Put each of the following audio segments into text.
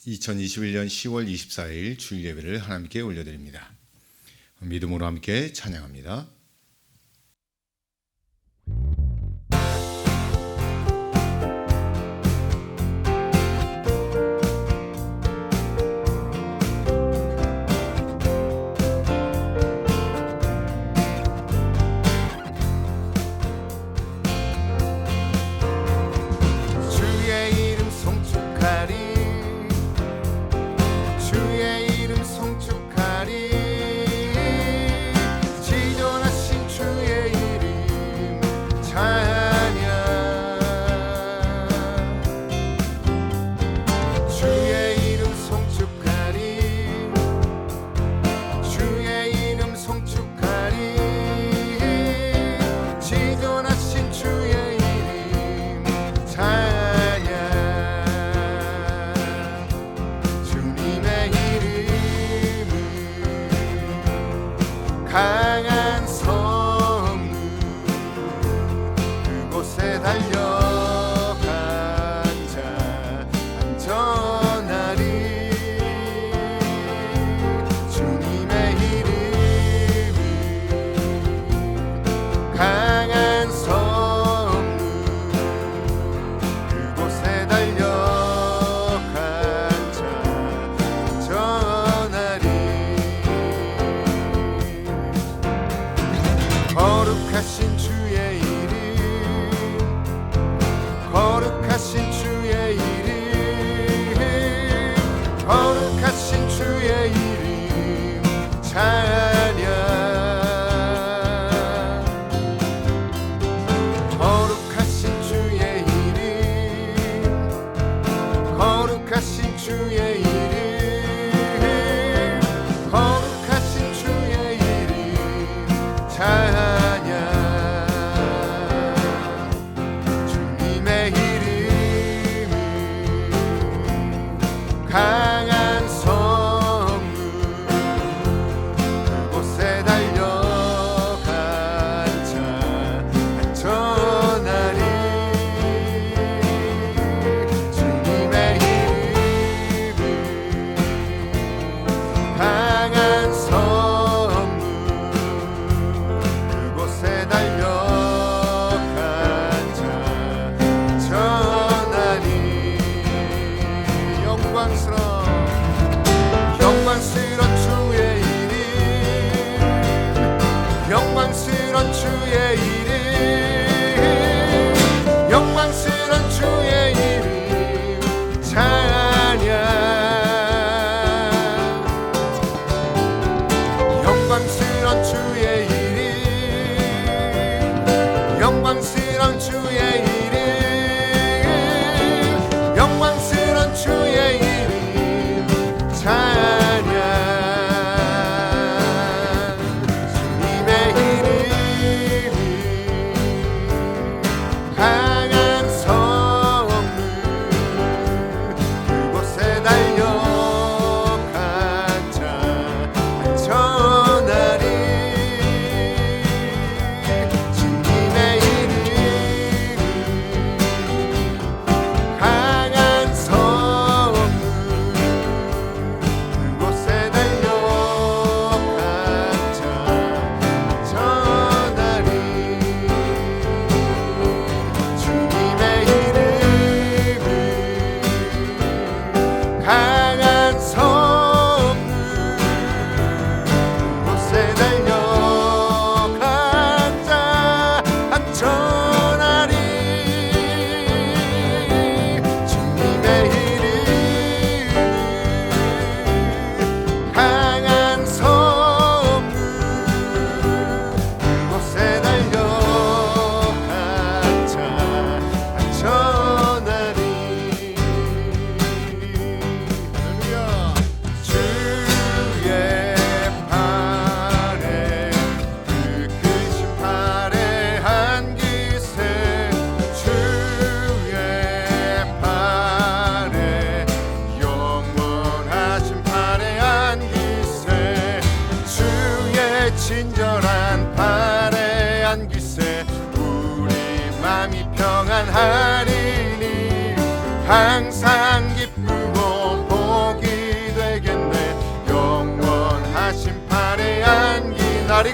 2021년 10월 24일 주일 예배를 하나님께 올려드립니다. 믿음으로 함께 찬양합니다. 강한 성문 그곳에 달려간 자 안전하리 주님의 이름이 강한 성문 그곳에 달려간 자 안전하리 거룩하신 주의 이름 거룩하신 주의 이름 거룩하신 주의 이름 찬양 거룩하신 주의 이름 거룩하신 주의 이름 거룩하신 주의 이름 찬양 강한 성문 그곳에 달려간 자 안전하리 주님의 이름 강한 성문 그곳에 달려간 자 안전하리 영광스러운 주의 이름 영광스러운 주의 이름 영광스러운 주의 이름 찬양 영광스러운 주의 이름 영광스러운 주의 이름 영광스러운 주의 이름 찬양 주님의 이름이 강한 성문 그곳에 달려간 자 안전하리 주님의 이름이 강한 성문 그곳에 달려간 자 안전하리 주님의 이름이 강한 성문 그곳에 달려간 자 안전하리 주님의 이름이 강한 성문 그곳에 달려간 자 안전하리 할렐루야 주의 팔에 그 크신 팔에 안기세 주의 팔에 영원하신 팔에 안기세 주의 친절한 팔에 안기세 우리 맘이 평안하리니 항상 기쁘고 날이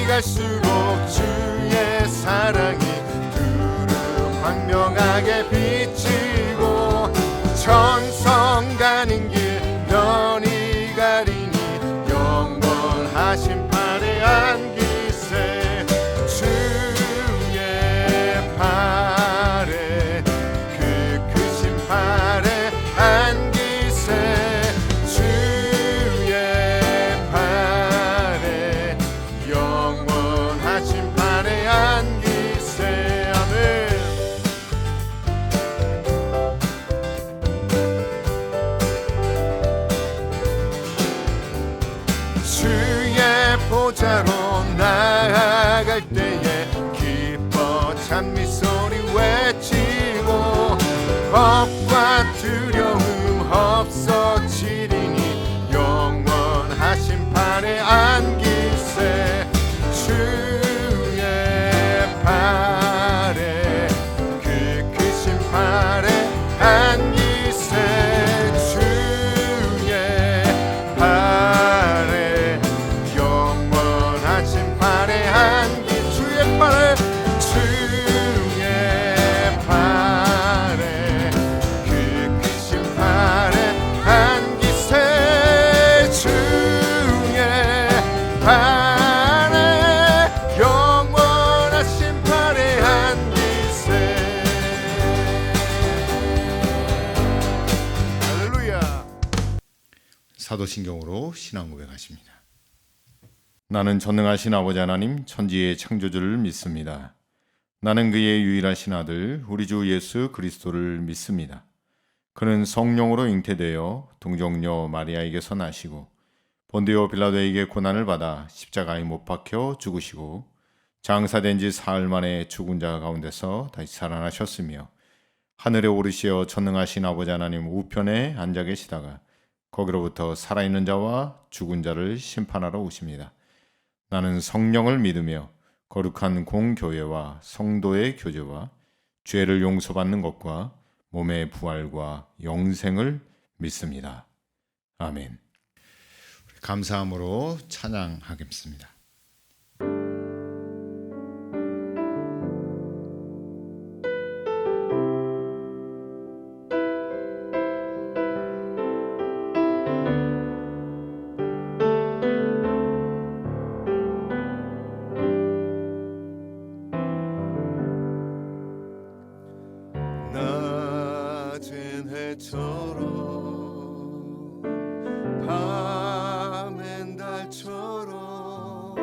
갈수록 주의 사랑이 두루 광명하게 비치고 천성 가는 길 면이 가리니 영원하신 팔에 안기세 주의 팔에 그 크신 팔에 안기세 주의 팔에 영원하신 팔에 안기세 아멘. 주의 보좌로 나아갈 때에 기뻐 찬미 소리 외치고 겁과 두려움 없어지리니 영원하신 팔에 안기세 주의 팔에 그 크신 팔에 안기세 주의 팔에 영원하신 팔에 안기 주의 팔에 그 크신 팔에 안기세 주의 팔에 영원하신 팔에 안기세 할렐루야. 사도신경으로 신앙 고백하십니다. 나는 전능하신 아버지 하나님 천지의 창조주를 믿습니다. 나는 그의 유일하신 아들 우리 주 예수 그리스도를 믿습니다. 그는 성령으로 잉태되어 동정녀 마리아에게서 나시고 본디오 빌라도에게 고난을 받아 십자가에 못 박혀 죽으시고 장사된 지 사흘 만에 죽은 자 가운데서 다시 살아나셨으며 하늘에 오르시어 전능하신 아버지 하나님 우편에 앉아 계시다가 거기로부터 살아있는 자와 죽은 자를 심판하러 오십니다. 나는 성령을 믿으며 거룩한 공교회와 성도의 교제와 죄를 용서받는 것과 몸의 부활과 영생을 믿습니다. 아멘. 감사함으로 찬양하겠습니다. 낮은 해처럼 밤엔 달처럼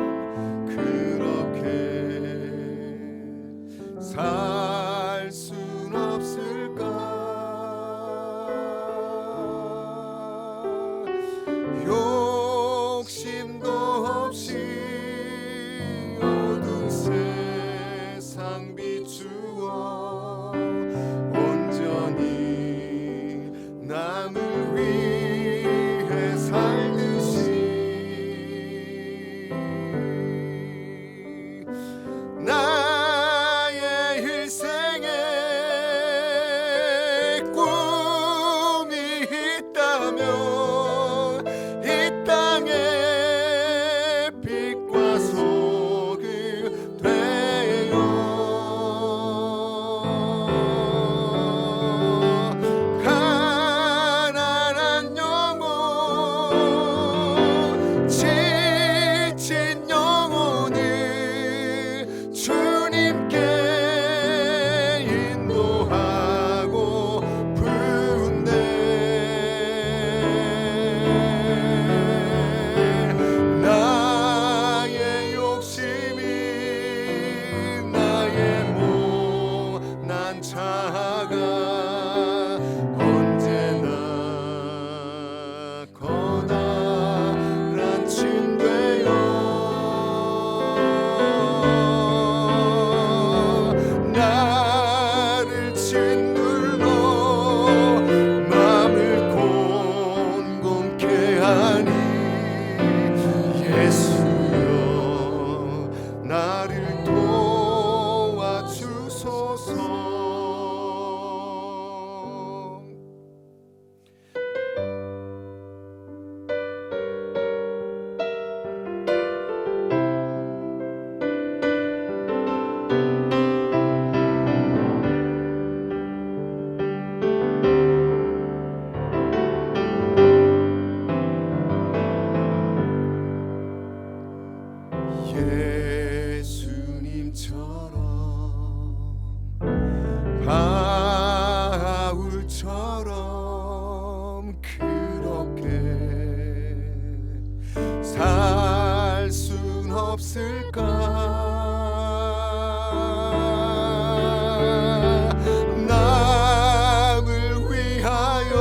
남을 위하여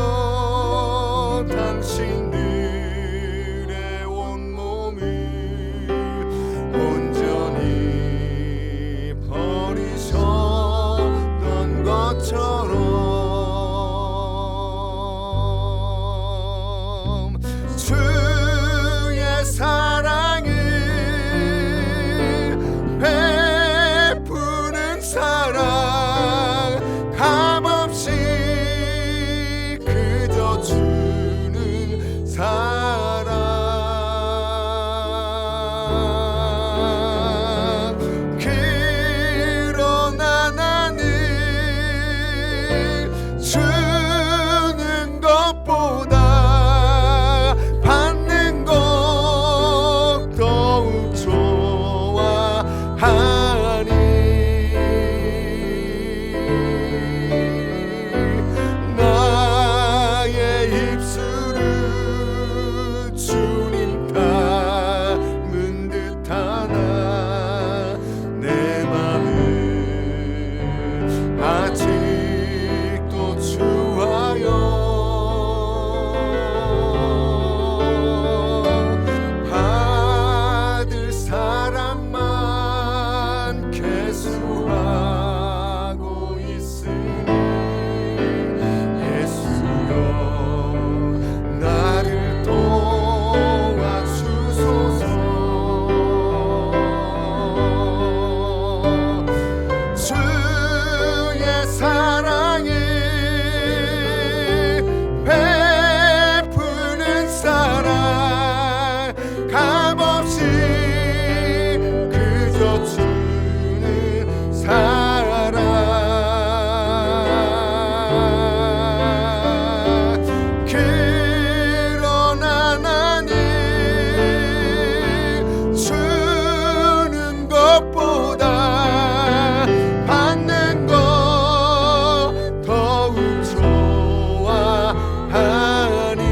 당신들의 온몸을 온전히 버리셨던 것처럼 주의 사랑을 베푸는 사랑 값없이 그저 주는 사랑 그러나 나는 주는 것보다 받는 것 더욱 좋아하니 나의 입술을 주님 닮은 듯하나 내 맘은 아직도 주하여 받을 사람만 계수하고 있으니 예수여 나를 도와주소서 주의 사랑을 베푸는 사랑 값없이 그저 주는 사랑 그러나 나는 주는 것보다 받는 것 더욱 좋아하니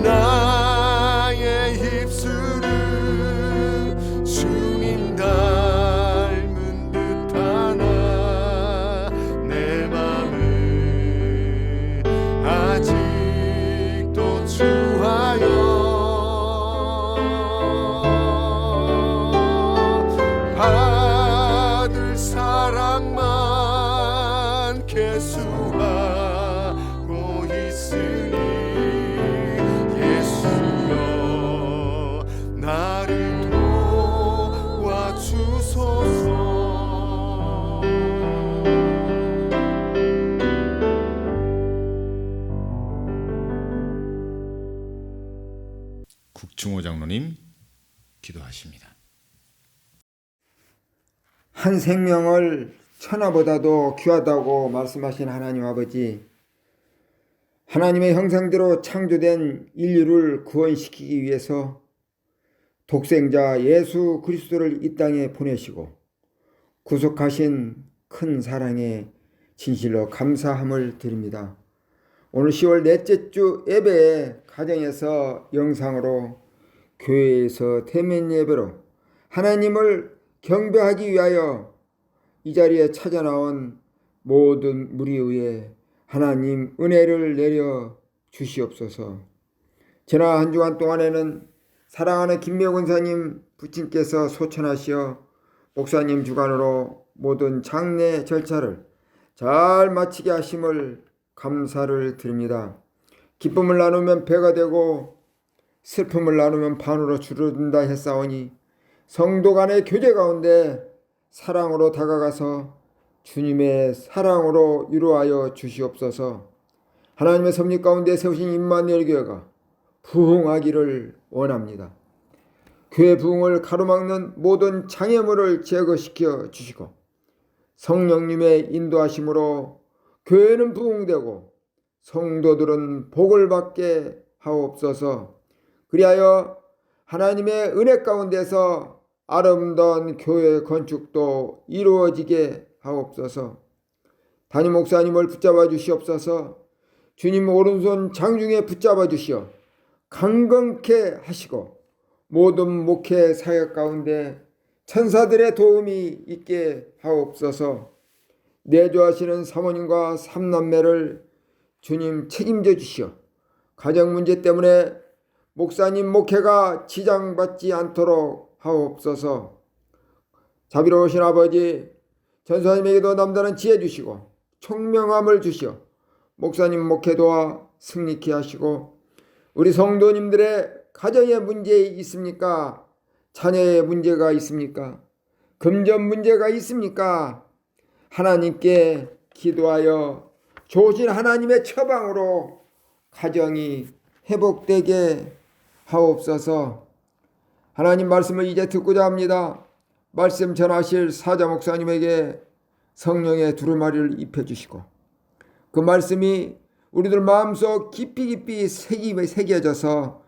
나의 입술은 주님 닮은 듯하나 내 맘은 아직도 주하여 받을 사랑만 계수하고 있으니 예수여 나를 도와주소서 국중호 장로님 기도하십니다. 한 생명을 천하보다도 귀하다고 말씀하신 하나님 아버지, 하나님의 형상대로 창조된 인류를 구원시키기 위해서 독생자 예수 그리스도를 이 땅에 보내시고 구속하신 큰 사랑에 진실로 감사함을 드립니다. 오늘 10월 넷째 주 예배에 가정에서 영상으로, 교회에서 대면 예배로 하나님을 경배하기 위하여 이 자리에 찾아나온 모든 무리 위에 하나님 은혜를 내려 주시옵소서. 지난 한 주간 동안에는 사랑하는 김명 권사님 부친께서 소천하시어 목사님 주관으로 모든 장례 절차를 잘 마치게 하심을 감사를 드립니다. 기쁨을 나누면 배가 되고 슬픔을 나누면 반으로 줄어든다 했사오니 성도 간의 교제 가운데 사랑으로 다가가서 주님의 사랑으로 위로하여 주시옵소서. 하나님의 섭리 가운데 세우신 임마누엘 교회가 부흥하기를 원합니다. 교회 부흥을 가로막는 모든 장애물을 제거시켜 주시고 성령님의 인도하심으로 교회는 부흥되고 성도들은 복을 받게 하옵소서. 그리하여 하나님의 은혜 가운데서 아름다운 교회 건축도 이루어지게 하옵소서. 담임 목사님을 붙잡아 주시옵소서. 주님 오른손 장중에 붙잡아 주시어 강건케 하시고 모든 목회 사역 가운데 천사들의 도움이 있게 하옵소서. 내조하시는 사모님과 삼남매를 주님 책임져 주시오. 가정 문제 때문에 목사님 목회가 지장받지 않도록 하옵소서. 자비로우신 아버지, 전사님에게도 남다른 지혜 주시고 총명함을 주시오. 목사님 목회 도와 승리케 하시고, 우리 성도님들의 가정에 문제 있습니까? 자녀의 문제가 있습니까? 금전 문제가 있습니까? 하나님께 기도하여 좋으신 하나님의 처방으로 가정이 회복되게 하옵소서. 하나님 말씀을 이제 듣고자 합니다. 말씀 전하실 사자 목사님에게 성령의 두루마리를 입혀주시고 그 말씀이 우리들 마음속 깊이 새겨져서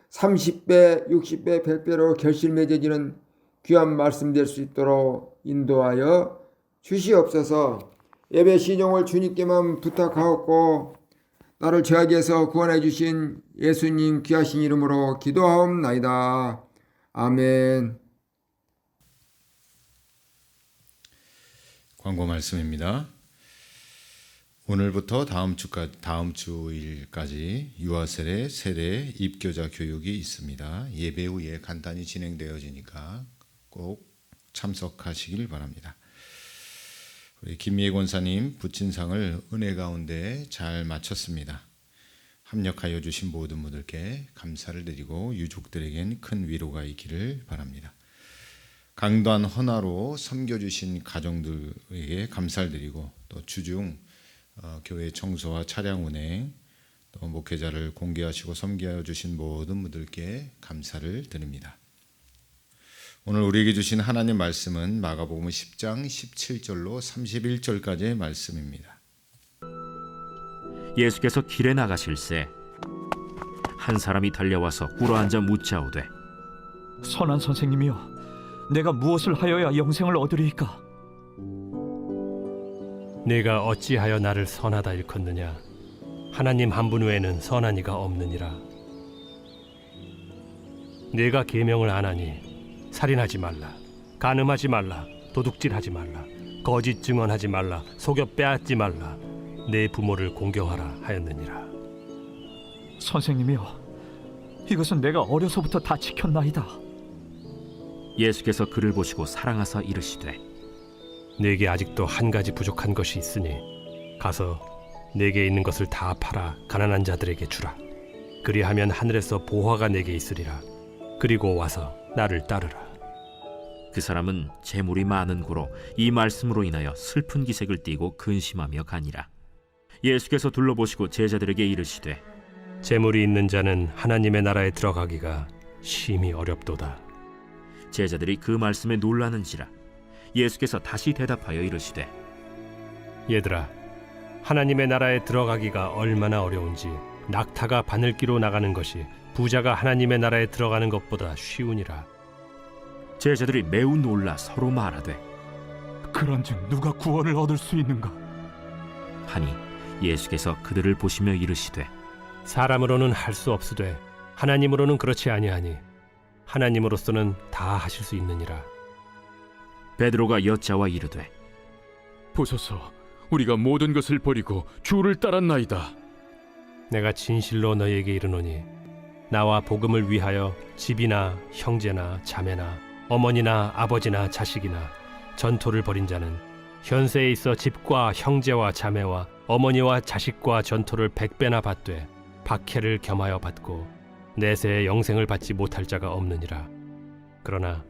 30배, 60배, 100배로 결실 맺어지는 귀한 말씀 될 수 있도록 인도하여 주시옵소서. 예배 시종을 주님께만 부탁하옵고 나를 죄악에서 구원해 주신 예수님 귀하신 이름으로 기도하옵나이다. 아멘. 광고 말씀입니다. 오늘부터 다음 주일까지 유아세례 세대 입교자 교육이 있습니다. 예배 후에 간단히 진행되어지니까 꼭 참석하시길 바랍니다. 우리 김미애 권사님 부친상을 은혜 가운데 잘 마쳤습니다. 합력하여 주신 모든 분들께 감사를 드리고 유족들에겐 큰 위로가 있기를 바랍니다. 강단 헌화로 섬겨주신 가정들에게 감사를 드리고 또 주중 교회 청소와 차량 운행 또 목회자를 공개하시고 섬겨 주신 모든 분들께 감사를 드립니다. 오늘 우리에게 주신 하나님 말씀은 마가복음 10장 17절로 31절까지의 말씀입니다. 예수께서 길에 나가실새 한 사람이 달려와서 꿇어앉아 묻자오되 선한 선생님이여, 내가 무엇을 하여야 영생을 얻으리이까? 네가 어찌하여 나를 선하다 일컫느냐? 하나님 한 분 외에는 선한 이가 없느니라. 네가 계명을 안 하니 살인하지 말라, 간음하지 말라, 도둑질하지 말라, 거짓 증언하지 말라, 속여 빼앗지 말라, 내 부모를 공경하라 하였느니라. 선생님이여, 이것은 내가 어려서부터 다 지켰나이다. 예수께서 그를 보시고 사랑하사 이르시되 네게 아직도 한 가지 부족한 것이 있으니 가서 네게 있는 것을 다 팔아 가난한 자들에게 주라. 그리하면 하늘에서 보화가 네게 있으리라. 그리고 와서 나를 따르라. 그 사람은 재물이 많은 고로 이 말씀으로 인하여 슬픈 기색을 띠고 근심하며 가니라. 예수께서 둘러보시고 제자들에게 이르시되 재물이 있는 자는 하나님의 나라에 들어가기가 심히 어렵도다. 제자들이 그 말씀에 놀라는지라. 예수께서 다시 대답하여 이르시되 얘들아, 하나님의 나라에 들어가기가 얼마나 어려운지 낙타가 바늘기로 나가는 것이 부자가 하나님의 나라에 들어가는 것보다 쉬우니라. 제자들이 매우 놀라 서로 말하되 그런즉 누가 구원을 얻을 수 있는가? 하니 예수께서 그들을 보시며 이르시되 사람으로는 할 수 없으되 하나님으로는 그렇지 아니하니 하나님으로서는 다 하실 수 있느니라. 베드로가 여짜와 이르되 보소서, 우리가 모든 것을 버리고 주를 따랐나이다. 내가 진실로 너희에게 이르노니 나와 복음을 위하여 집이나 형제나 자매나 어머니나 아버지나 자식이나 전토를 벌인 자는 현세에 있어 집과 형제와 자매와 어머니와 자식과 전토를 100배나 받되 박해를 겸하여 받고 내세의 영생을 받지 못할 자가 없느니라. 그러나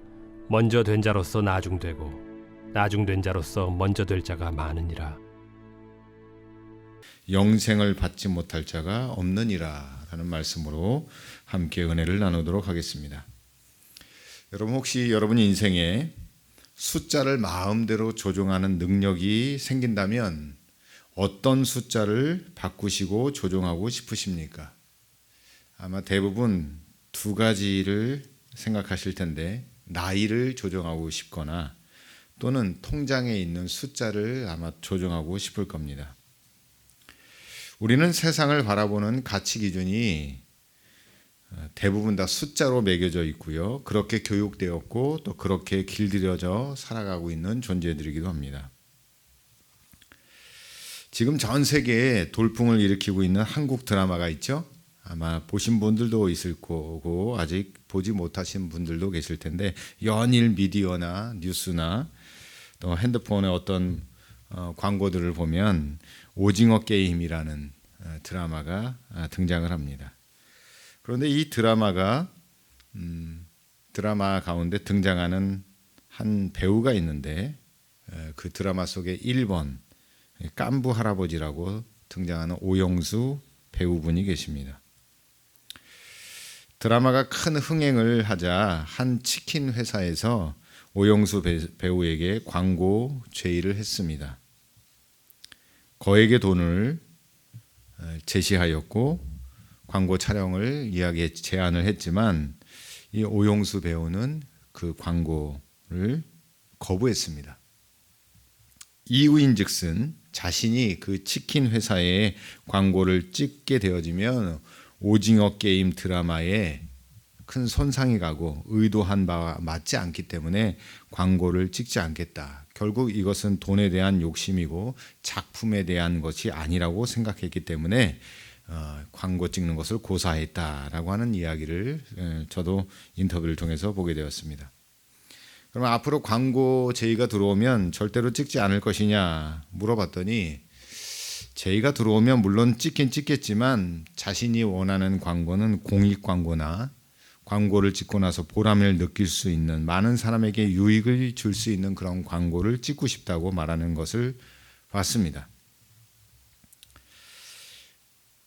먼저 된 자로서 나중되고 나중된 자로서 먼저 될 자가 많으니라. 영생을 받지 못할 자가 없느니라 라는 말씀으로 함께 은혜를 나누도록 하겠습니다. 여러분, 혹시 여러분 인생에 숫자를 마음대로 조종하는 능력이 생긴다면 어떤 숫자를 바꾸시고 조종하고 싶으십니까? 아마 대부분 두 가지를 생각하실 텐데, 나이를 조정하고 싶거나 또는 통장에 있는 숫자를 아마 조정하고 싶을 겁니다. 우리는 세상을 바라보는 가치 기준이 대부분 다 숫자로 매겨져 있고요. 그렇게 교육되었고 또 그렇게 길들여져 살아가고 있는 존재들이기도 합니다. 지금 전 세계에 돌풍을 일으키고 있는 한국 드라마가 있죠. 아마 보신 분들도 있을 거고 아직 보지 못하신 분들도 계실 텐데 연일 미디어나 뉴스나 또 핸드폰의 어떤 광고들을 보면 오징어 게임이라는 드라마가 등장을 합니다. 그런데 이 드라마 가운데 등장하는 한 배우가 있는데 그 드라마 속에 1번 깐부 할아버지라고 등장하는 오영수 배우분이 계십니다. 드라마가 큰 흥행을 하자 한 치킨 회사에서 오영수 배우에게 광고 제의를 했습니다. 거액의 돈을 제시하였고 광고 촬영을 제안을 했지만 이 오영수 배우는 그 광고를 거부했습니다. 이유인즉슨 자신이 그 치킨 회사에 광고를 찍게 되어지면 오징어 게임 드라마에 큰 손상이 가고 의도한 바와 맞지 않기 때문에 광고를 찍지 않겠다. 결국 이것은 돈에 대한 욕심이고 작품에 대한 것이 아니라고 생각했기 때문에 광고 찍는 것을 고사했다라고 하는 이야기를 저도 인터뷰를 통해서 보게 되었습니다. 그럼 앞으로 광고 제의가 들어오면 절대로 찍지 않을 것이냐 물어봤더니 제의가 들어오면 물론 찍긴 찍겠지만 자신이 원하는 광고는 공익 광고나 광고를 찍고 나서 보람을 느낄 수 있는 많은 사람에게 유익을 줄 수 있는 그런 광고를 찍고 싶다고 말하는 것을 봤습니다.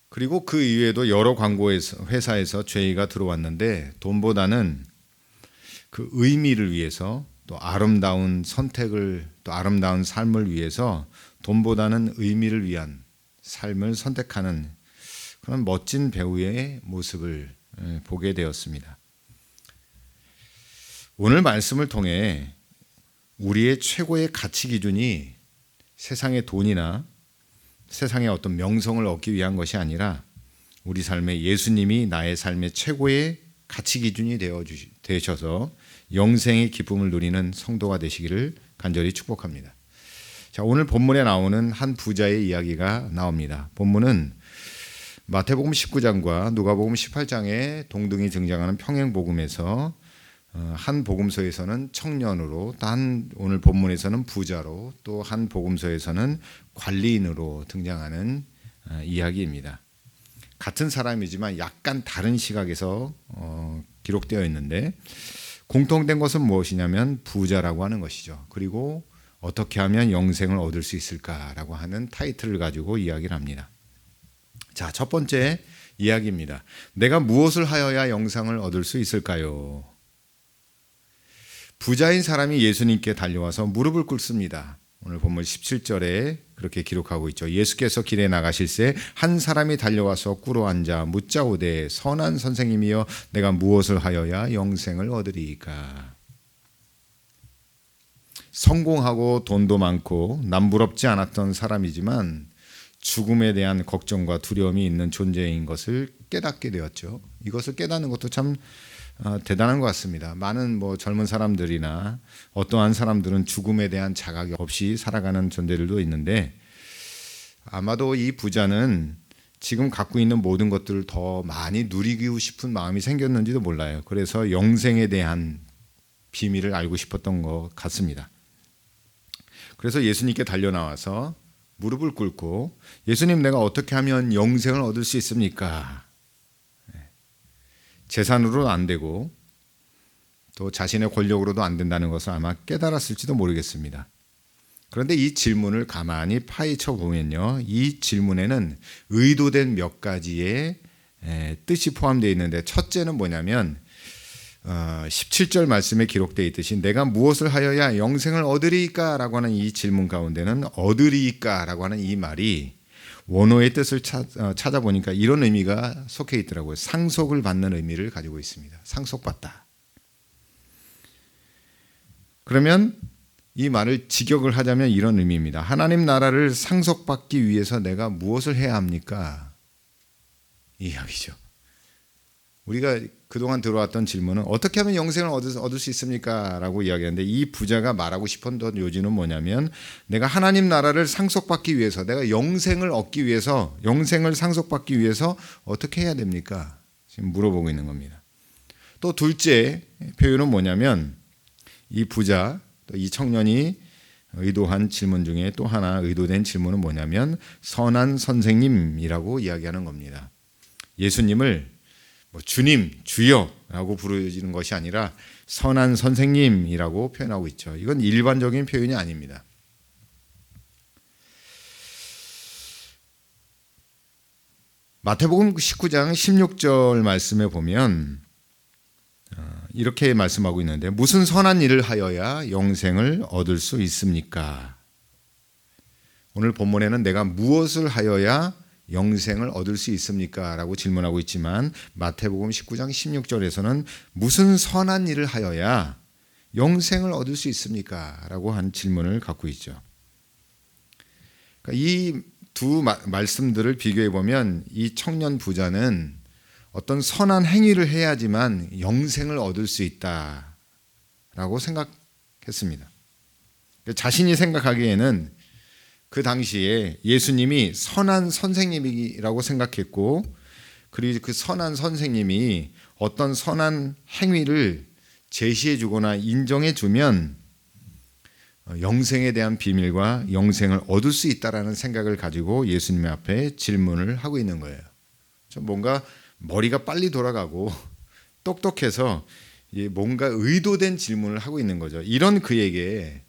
그리고 그 이외에도 여러 광고 회사에서 제의가 들어왔는데 돈보다는 그 의미를 위해서 또 아름다운 선택을 또 아름다운 삶을 위해서 돈보다는 의미를 위한 삶을 선택하는 그런 멋진 배우의 모습을 보게 되었습니다. 오늘 말씀을 통해 우리의 최고의 가치 기준이 세상의 돈이나 세상의 어떤 명성을 얻기 위한 것이 아니라 우리 삶에 예수님이 나의 삶의 최고의 가치 기준이 되셔서 영생의 기쁨을 누리는 성도가 되시기를 간절히 축복합니다. 자, 오늘 본문에 나오는 한 부자의 이야기가 나옵니다. 본문은 마태복음 19장과 누가복음 18장에 동등히 등장하는 평행복음에서 한 복음서에서는 청년으로, 오늘 본문에서는 부자로, 또 한 복음서에서는 관리인으로 등장하는 이야기입니다. 같은 사람이지만 약간 다른 시각에서 기록되어 있는데 공통된 것은 무엇이냐면 부자라고 하는 것이죠. 그리고 어떻게 하면 영생을 얻을 수 있을까라고 하는 타이틀을 가지고 이야기를 합니다. 자, 첫 번째 이야기입니다. 내가 무엇을 하여야 영생을 얻을 수 있을까요? 부자인 사람이 예수님께 달려와서 무릎을 꿇습니다. 오늘 본문 17절에 그렇게 기록하고 있죠. 예수께서 길에 나가실새 한 사람이 달려와서 꿇어 앉아 묻자오되 선한 선생님이여 내가 무엇을 하여야 영생을 얻으리이까. 성공하고 돈도 많고 남부럽지 않았던 사람이지만 죽음에 대한 걱정과 두려움이 있는 존재인 것을 깨닫게 되었죠. 이것을 깨닫는 것도 참 대단한 것 같습니다. 많은 젊은 사람들이나 어떠한 사람들은 죽음에 대한 자각이 없이 살아가는 존재들도 있는데 아마도 이 부자는 지금 갖고 있는 모든 것들을 더 많이 누리고 싶은 마음이 생겼는지도 몰라요. 그래서 영생에 대한 비밀을 알고 싶었던 것 같습니다. 그래서 예수님께 달려나와서 무릎을 꿇고 예수님, 내가 어떻게 하면 영생을 얻을 수 있습니까? 재산으로는 안 되고 또 자신의 권력으로도 안 된다는 것을 아마 깨달았을지도 모르겠습니다. 그런데 이 질문을 가만히 파헤쳐 보면요, 이 질문에는 의도된 몇 가지의 뜻이 포함되어 있는데 첫째는 뭐냐면 17절 말씀에 기록되어 있듯이 내가 무엇을 하여야 영생을 얻으리이까 라고 하는 이 질문 가운데는 얻으리이까 라고 하는 이 말이 원어의 뜻을 찾아보니까 이런 의미가 속해 있더라고요. 상속을 받는 의미를 가지고 있습니다. 상속받다. 그러면 이 말을 직역을 하자면 이런 의미입니다. 하나님 나라를 상속받기 위해서 내가 무엇을 해야 합니까? 이 이야기죠. 우리가 그동안 들어왔던 질문은 어떻게 하면 영생을 얻을 수 있습니까? 라고 이야기하는데 이 부자가 말하고 싶었던 요지는 뭐냐면 내가 하나님 나라를 상속받기 위해서 내가 영생을 얻기 위해서 영생을 상속받기 위해서 어떻게 해야 됩니까? 지금 물어보고 있는 겁니다. 또 둘째 표현은 뭐냐면 이 부자 또 이 청년이 의도한 질문 중에 또 하나 의도된 질문은 뭐냐면 선한 선생님이라고 이야기하는 겁니다. 예수님을 주님, 주여라고 부르짖는 것이 아니라 선한 선생님이라고 표현하고 있죠. 이건 일반적인 표현이 아닙니다. 마태복음 19장 16절 말씀에 보면 이렇게 말씀하고 있는데 무슨 선한 일을 하여야 영생을 얻을 수 있습니까? 오늘 본문에는 내가 무엇을 하여야 영생을 얻을 수 있습니까? 라고 질문하고 있지만 마태복음 19장 16절에서는 무슨 선한 일을 하여야 영생을 얻을 수 있습니까? 라고 한 질문을 갖고 있죠. 그러니까 이 두 말씀들을 비교해 보면 이 청년 부자는 어떤 선한 행위를 해야지만 영생을 얻을 수 있다라고 생각했습니다. 자신이 생각하기에는 그 당시에 예수님이 선한 선생님이라고 생각했고 그리고 그 선한 선생님이 어떤 선한 행위를 제시해 주거나 인정해 주면 영생에 대한 비밀과 영생을 얻을 수 있다라는 생각을 가지고 예수님 앞에 질문을 하고 있는 거예요. 좀 뭔가 머리가 빨리 돌아가고 똑똑해서 뭔가 의도된 질문을 하고 있는 거죠. 이런 그에게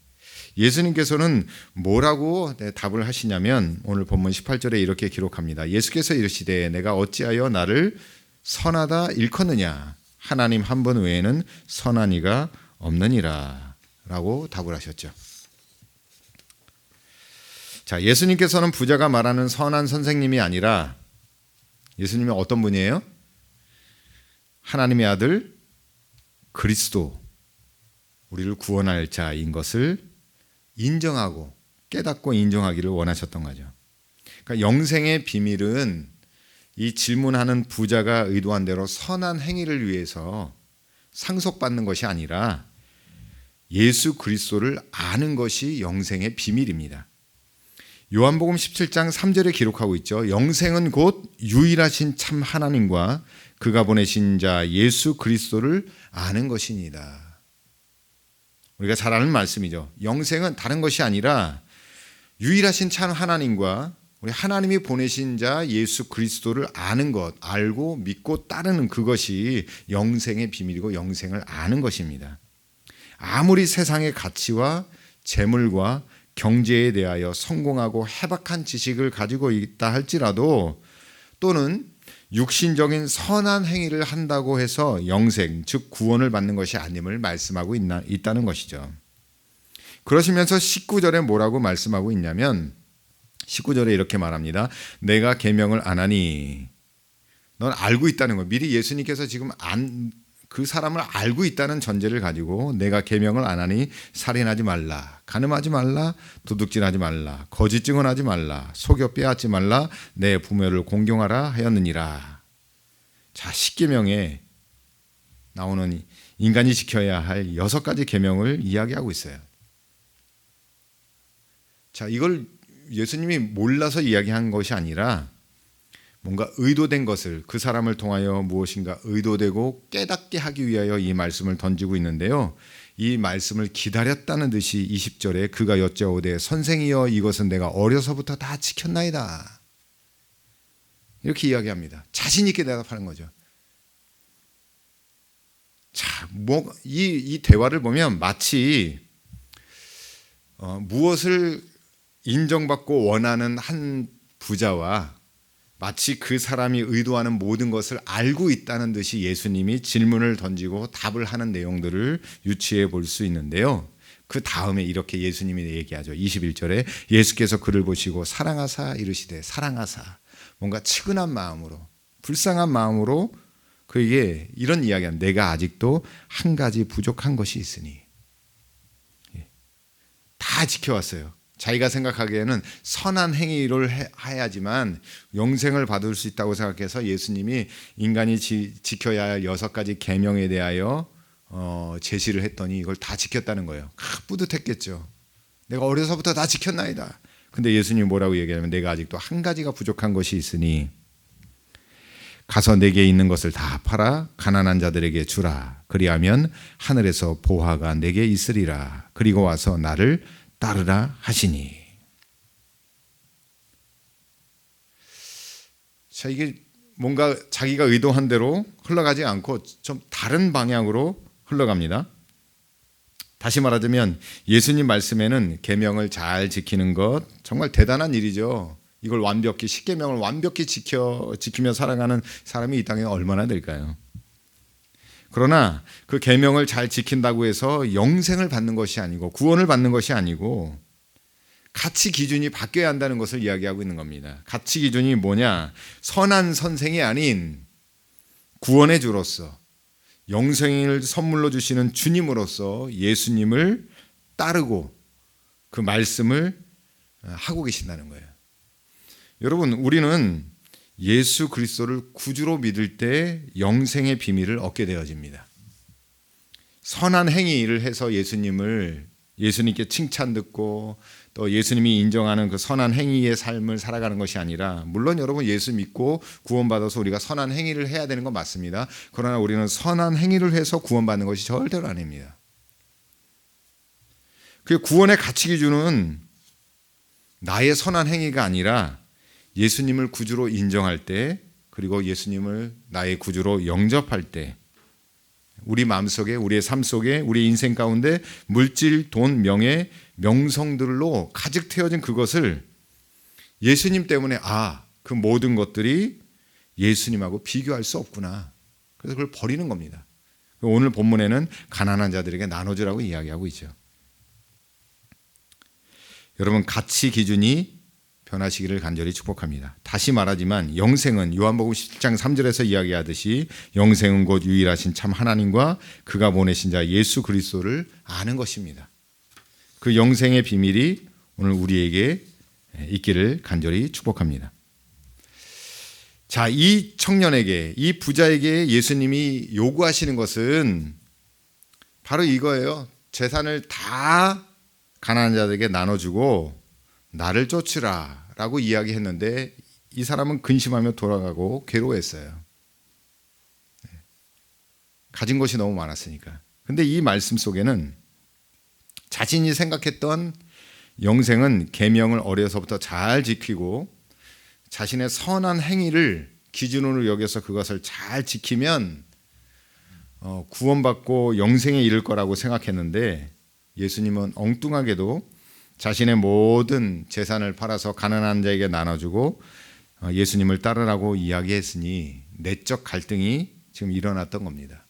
예수님께서는 뭐라고 답을 하시냐면 오늘 본문 18절에 이렇게 기록합니다. 예수께서 이르시되 내가 어찌하여 나를 선하다 일컫느냐 하나님 한 분 외에는 선한 이가 없느니라 라고 답을 하셨죠. 자, 예수님께서는 부자가 말하는 선한 선생님이 아니라 예수님이 어떤 분이에요? 하나님의 아들 그리스도 우리를 구원할 자인 것을 인정하고 깨닫고 인정하기를 원하셨던 거죠. 그러니까 영생의 비밀은 이 질문하는 부자가 의도한 대로 선한 행위를 위해서 상속받는 것이 아니라 예수 그리스도를 아는 것이 영생의 비밀입니다. 요한복음 17장 3절에 기록하고 있죠. 영생은 곧 유일하신 참 하나님과 그가 보내신 자 예수 그리스도를 아는 것이니이다. 우리가 잘 아는 말씀이죠. 영생은 다른 것이 아니라 유일하신 참 하나님과 우리 하나님이 보내신 자 예수 그리스도를 아는 것, 알고 믿고 따르는 그것이 영생의 비밀이고 영생을 아는 것입니다. 아무리 세상의 가치와 재물과 경제에 대하여 성공하고 해박한 지식을 가지고 있다 할지라도 또는 육신적인 선한 행위를 한다고 해서 영생, 즉 구원을 받는 것이 아님을 말씀하고 있다는 것이죠. 그러시면서 19절에 뭐라고 말씀하고 있냐면 19절에 이렇게 말합니다. 내가 계명을 안 하니 넌 알고 있다는 거예요. 미리 예수님께서 지금 그 사람을 알고 있다는 전제를 가지고 내가 계명을 안 하니 살인하지 말라, 간음하지 말라, 도둑질하지 말라, 거짓 증언하지 말라, 속여 빼앗지 말라, 내 부모를 공경하라 하였느니라. 자, 10계명에 나오는 인간이 지켜야 할 6가지 계명을 이야기하고 있어요. 자, 이걸 예수님이 몰라서 이야기한 것이 아니라 뭔가 의도된 것을 그 사람을 통하여 무엇인가 의도되고 깨닫게 하기 위하여 이 말씀을 던지고 있는데요. 이 말씀을 기다렸다는 듯이 20절에 그가 여짜오되 선생이여 이것은 내가 어려서부터 다 지켰나이다. 이렇게 이야기합니다. 자신 있게 대답하는 거죠. 자, 이 대화를 보면 마치 무엇을 인정받고 원하는 한 부자와 마치 그 사람이 의도하는 모든 것을 알고 있다는 듯이 예수님이 질문을 던지고 답을 하는 내용들을 유추해 볼 수 있는데요. 그 다음에 이렇게 예수님이 얘기하죠. 21절에 예수께서 그를 보시고 사랑하사 이르시되 사랑하사 뭔가 측은한 마음으로 불쌍한 마음으로 그에게 이런 이야기합니다. 내가 아직도 한 가지 부족한 것이 있으니 다 지켜왔어요. 자기가 생각하기에는 선한 행위를 해야지만 영생을 받을 수 있다고 생각해서 예수님이 인간이 지켜야 할 6가지 계명에 대하여 제시를 했더니 이걸 다 지켰다는 거예요. 뿌듯했겠죠. 내가 어려서부터 다 지켰나이다. 근데 예수님이 뭐라고 얘기하냐면 내가 아직도 한 가지가 부족한 것이 있으니 가서 내게 있는 것을 다 팔아 가난한 자들에게 주라. 그리하면 하늘에서 보화가 내게 있으리라. 그리고 와서 나를 따르라 하시니. 자, 이게 뭔가 자기가 의도한 대로 흘러가지 않고 좀 다른 방향으로 흘러갑니다. 다시 말하자면 예수님 말씀에는 계명을 잘 지키는 것 정말 대단한 일이죠. 이걸 완벽히 10계명을 완벽히 지키며 살아가는 사람이 이 땅에 얼마나 될까요? 그러나 그 계명을 잘 지킨다고 해서 영생을 받는 것이 아니고 구원을 받는 것이 아니고 가치 기준이 바뀌어야 한다는 것을 이야기하고 있는 겁니다. 가치 기준이 뭐냐? 선한 선생이 아닌 구원의 주로서 영생을 선물로 주시는 주님으로서 예수님을 따르고 그 말씀을 하고 계신다는 거예요. 여러분, 우리는 예수 그리스도를 구주로 믿을 때 영생의 비밀을 얻게 되어집니다. 선한 행위를 해서 예수님께 칭찬 듣고 또 예수님이 인정하는 그 선한 행위의 삶을 살아가는 것이 아니라, 물론 여러분 예수 믿고 구원받아서 우리가 선한 행위를 해야 되는 건 맞습니다. 그러나 우리는 선한 행위를 해서 구원받는 것이 절대로 아닙니다. 그 구원의 가치 기준은 나의 선한 행위가 아니라 예수님을 구주로 인정할 때, 그리고 예수님을 나의 구주로 영접할 때, 우리 마음속에, 우리의 삶 속에, 우리 인생 가운데 물질, 돈, 명예, 명성들로 가득 태워진 그것을 예수님 때문에 그 모든 것들이 예수님하고 비교할 수 없구나. 그래서 그걸 버리는 겁니다. 오늘 본문에는 가난한 자들에게 나눠주라고 이야기하고 있죠. 여러분, 가치 기준이 변하시기를 간절히 축복합니다. 다시 말하지만 영생은 요한복음 17장 3절에서 이야기하듯이 영생은 곧 유일하신 참 하나님과 그가 보내신 자 예수 그리스도를 아는 것입니다. 그 영생의 비밀이 오늘 우리에게 있기를 간절히 축복합니다. 자, 이 청년에게, 이 부자에게 예수님이 요구하시는 것은 바로 이거예요. 재산을 다 가난한 자들에게 나눠주고 나를 쫓으라 라고 이야기했는데 이 사람은 근심하며 돌아가고 괴로워했어요. 가진 것이 너무 많았으니까. 근데 이 말씀 속에는 자신이 생각했던 영생은 계명을 어려서부터 잘 지키고 자신의 선한 행위를 기준으로 여겨서 그것을 잘 지키면 구원받고 영생에 이를 거라고 생각했는데, 예수님은 엉뚱하게도 자신의 모든 재산을 팔아서 가난한 자에게 나눠주고 예수님을 따르라고 이야기했으니 내적 갈등이 지금 일어났던 겁니다.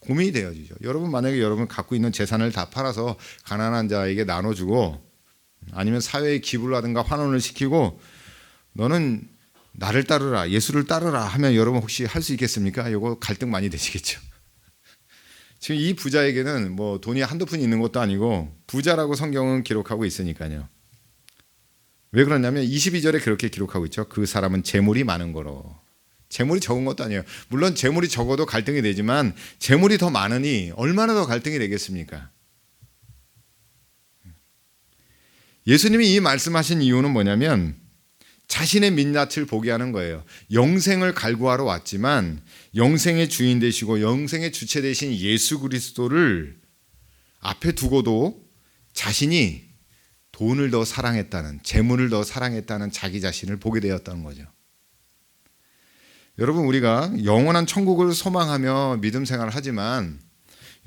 고민이 되어지죠. 여러분, 만약에 여러분 갖고 있는 재산을 다 팔아서 가난한 자에게 나눠주고 아니면 사회에 기부를 하든가 환원을 시키고 너는 나를 따르라, 예수를 따르라 하면 여러분 혹시 할 수 있겠습니까? 이거 갈등 많이 되시겠죠. 지금 이 부자에게는 뭐 돈이 한두 푼 있는 것도 아니고 부자라고 성경은 기록하고 있으니까요. 왜 그러냐면 22절에 그렇게 기록하고 있죠. 그 사람은 재물이 많은 거로. 재물이 적은 것도 아니에요. 물론 재물이 적어도 갈등이 되지만 재물이 더 많으니 얼마나 더 갈등이 되겠습니까? 예수님이 이 말씀하신 이유는 뭐냐면 자신의 민낯을 보게 하는 거예요. 영생을 갈구하러 왔지만 영생의 주인 되시고 영생의 주체 되신 예수 그리스도를 앞에 두고도 자신이 돈을 더 사랑했다는, 재물을 더 사랑했다는 자기 자신을 보게 되었다는 거죠. 여러분, 우리가 영원한 천국을 소망하며 믿음 생활을 하지만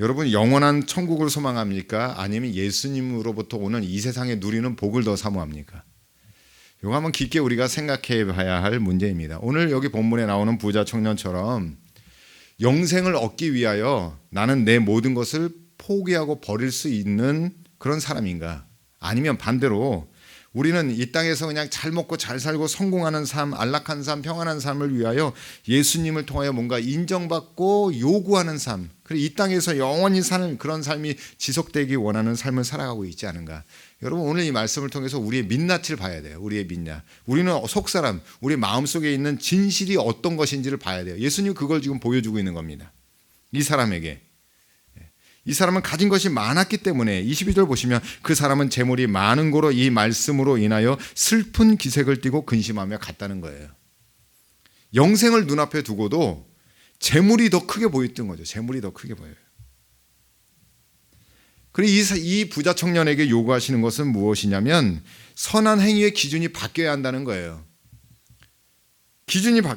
여러분, 영원한 천국을 소망합니까? 아니면 예수님으로부터 오는 이 세상에 누리는 복을 더 사모합니까? 이거 한번 깊게 우리가 생각해 봐야 할 문제입니다. 오늘 여기 본문에 나오는 부자 청년처럼 영생을 얻기 위하여 나는 내 모든 것을 포기하고 버릴 수 있는 그런 사람인가? 아니면 반대로 우리는 이 땅에서 그냥 잘 먹고 잘 살고 성공하는 삶, 안락한 삶, 평안한 삶을 위하여 예수님을 통하여 뭔가 인정받고 요구하는 삶, 그리고 이 땅에서 영원히 사는 그런 삶이 지속되기 원하는 삶을 살아가고 있지 않은가. 여러분, 오늘 이 말씀을 통해서 우리의 민낯을 봐야 돼요. 우리의 민낯. 우리는 속사람, 우리 마음속에 있는 진실이 어떤 것인지를 봐야 돼요. 예수님 그걸 지금 보여주고 있는 겁니다. 이 사람에게. 이 사람은 가진 것이 많았기 때문에 22절 보시면 그 사람은 재물이 많은 고로 이 말씀으로 인하여 슬픈 기색을 띠고 근심하며 갔다는 거예요. 영생을 눈앞에 두고도 재물이 더 크게 보였던 거죠. 재물이 더 크게 보여요. 그리고 이 부자 청년에게 요구하시는 것은 무엇이냐면 선한 행위의 기준이 바뀌어야 한다는 거예요.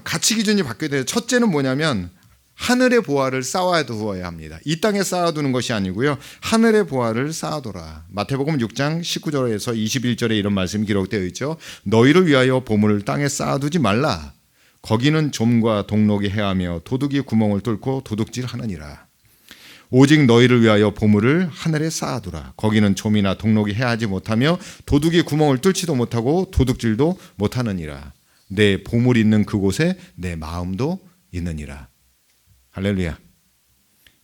가치 기준이 바뀌어야 돼요. 첫째는 뭐냐면 하늘의 보화를 쌓아두어야 합니다. 이 땅에 쌓아두는 것이 아니고요. 하늘의 보화를 쌓아둬라. 마태복음 6장 19절에서 21절에 이런 말씀이 기록되어 있죠. 너희를 위하여 보물을 땅에 쌓아두지 말라. 거기는 좀과 동록이 해하며 도둑이 구멍을 뚫고 도둑질하느니라. 오직 너희를 위하여 보물을 하늘에 쌓아두라. 거기는 좀이나 동록이 해하지 못하며 도둑이 구멍을 뚫지도 못하고 도둑질도 못하느니라. 내 보물이 있는 그곳에 내 마음도 있느니라. 할렐루야.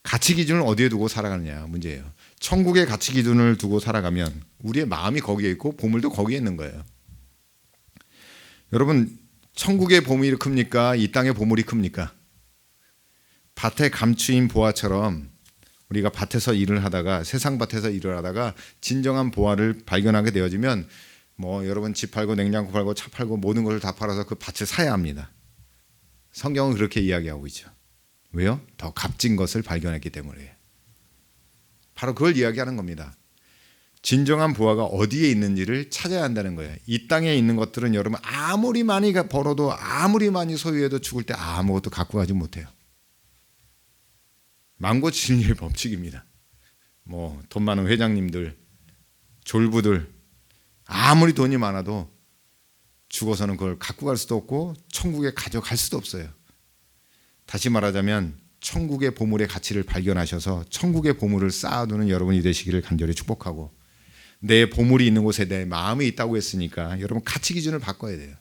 가치 기준을 어디에 두고 살아가느냐 문제예요. 천국의 가치 기준을 두고 살아가면 우리의 마음이 거기에 있고 보물도 거기에 있는 거예요. 여러분, 천국의 보물이 큽니까? 이 땅의 보물이 큽니까? 밭에 감추인 보화처럼 우리가 밭에서 일을 하다가 세상 밭에서 일을 하다가 진정한 보화를 발견하게 되어지면 여러분 집 팔고 냉장고 팔고 차 팔고 모든 것을 다 팔아서 그 밭을 사야 합니다. 성경은 그렇게 이야기하고 있죠. 왜요? 더 값진 것을 발견했기 때문에. 바로 그걸 이야기하는 겁니다. 진정한 보화가 어디에 있는지를 찾아야 한다는 거예요. 이 땅에 있는 것들은 여러분 아무리 많이 벌어도 아무리 많이 소유해도 죽을 때 아무것도 갖고 가지 못해요. 망고진리의 법칙입니다. 돈 많은 회장님들, 졸부들 아무리 돈이 많아도 죽어서는 그걸 갖고 갈 수도 없고 천국에 가져갈 수도 없어요. 다시 말하자면 천국의 보물의 가치를 발견하셔서 천국의 보물을 쌓아두는 여러분이 되시기를 간절히 축복하고, 내 보물이 있는 곳에 내 마음이 있다고 했으니까 여러분 가치 기준을 바꿔야 돼요.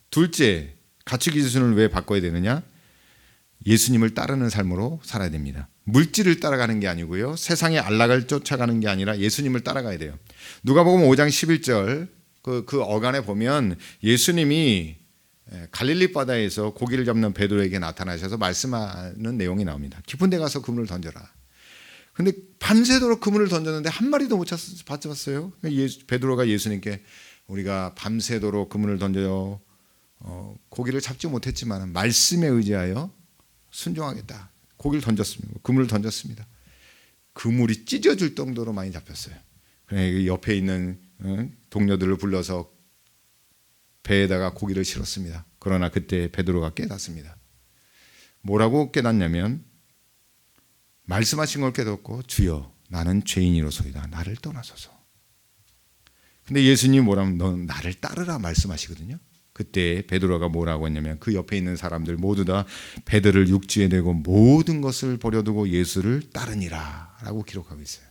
둘째, 가치 기준을 왜 바꿔야 되느냐? 예수님을 따르는 삶으로 살아야 됩니다. 물질을 따라가는 게 아니고요, 세상의 안락을 쫓아가는 게 아니라 예수님을 따라가야 돼요. 누가복음 5장 11절 그 어간에 보면 예수님이 갈릴리 바다에서 고기를 잡는 베드로에게 나타나셔서 말씀하는 내용이 나옵니다. 깊은 데 가서 그물을 던져라. 근데 밤새도록 그물을 던졌는데 한 마리도 못 잡았어요. 베드로가 예수님께 우리가 밤새도록 그물을 던져 고기를 잡지 못했지만 말씀에 의지하여 순종하겠다. 고기를 던졌습니다. 그물을 던졌습니다. 그물이 찢어질 정도로 많이 잡혔어요. 그래 옆에 있는 동료들을 불러서 배에다가 고기를 실었습니다. 그러나 그때 베드로가 깨닫습니다. 뭐라고 깨닫냐면 말씀하신 걸 깨닫고 주여 나는 죄인이로소이다. 나를 떠나소서. 근데 예수님이 뭐라면 너 나를 따르라 말씀하시거든요. 그때 베드로가 뭐라고 했냐면 그 옆에 있는 사람들 모두 다 배들을 육지에 내고 모든 것을 버려두고 예수를 따르니라 라고 기록하고 있어요.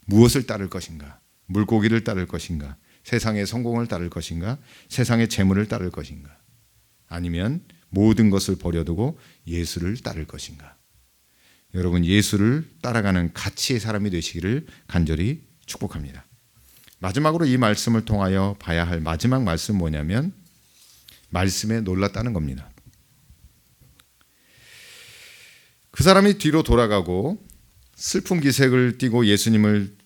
무엇을 따를 것인가? 물고기를 따를 것인가? 세상의 성공을 따를 것인가? 세상의 재물을 따를 것인가? 아니면 모든 것을 버려두고 예수를 따를 것인가? 여러분, 예수를 따라가는 가치의 사람이 되시기를 간절히 축복합니다. 마지막으로 이 말씀을 통하여 봐야 할 마지막 말씀 뭐냐면 말씀에 놀랐다는 겁니다. 그 사람이 뒤로 돌아가고 슬픈 기색을 띠고 예수님을